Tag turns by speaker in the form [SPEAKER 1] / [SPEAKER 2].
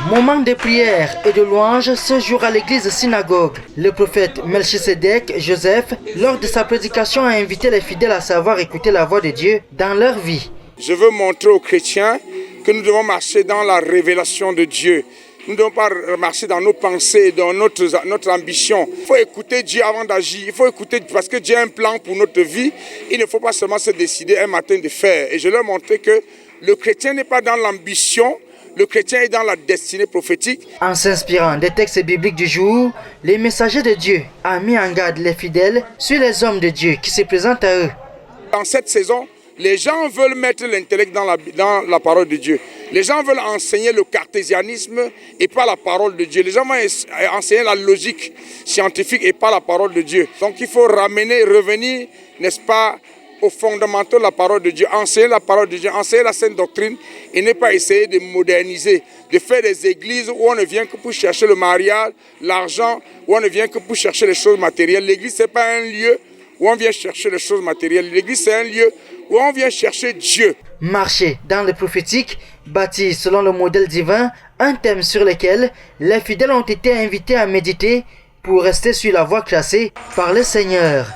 [SPEAKER 1] Moment de prière et de louange ce jour à l'église synagogue. Le prophète Melchisedec Joseph, lors de sa prédication, a invité les fidèles à savoir écouter la voix de Dieu dans leur vie.
[SPEAKER 2] Je veux montrer aux chrétiens que nous devons marcher dans la révélation de Dieu. Nous ne devons pas marcher dans nos pensées, dans notre ambition. Il faut écouter Dieu avant d'agir. Il faut écouter parce que Dieu a un plan pour notre vie. Il ne faut pas seulement se décider un matin de faire. Et je leur ai montré que le chrétien n'est pas dans l'ambition. Le chrétien est dans la destinée prophétique.
[SPEAKER 1] En s'inspirant des textes bibliques du jour, les messagers de Dieu ont mis en garde les fidèles sur les hommes de Dieu qui se présentent à eux.
[SPEAKER 2] Dans cette saison, les gens veulent mettre l'intellect dans la parole de Dieu. Les gens veulent enseigner le cartésianisme et pas la parole de Dieu. Les gens veulent enseigner la logique scientifique et pas la parole de Dieu. Donc il faut revenir, n'est-ce pas, aux fondamentaux de la parole de Dieu, enseigner la parole de Dieu, enseigner la sainte doctrine et ne pas essayer de moderniser, de faire des églises où on ne vient que pour chercher le mariage, l'argent, où on ne vient que pour chercher les choses matérielles. L'église, ce n'est pas un lieu où on vient chercher les choses matérielles. L'église, c'est un lieu où on vient chercher Dieu.
[SPEAKER 1] Marcher dans le prophétique, bâti selon le modèle divin, un thème sur lequel les fidèles ont été invités à méditer pour rester sur la voie tracée par le Seigneur.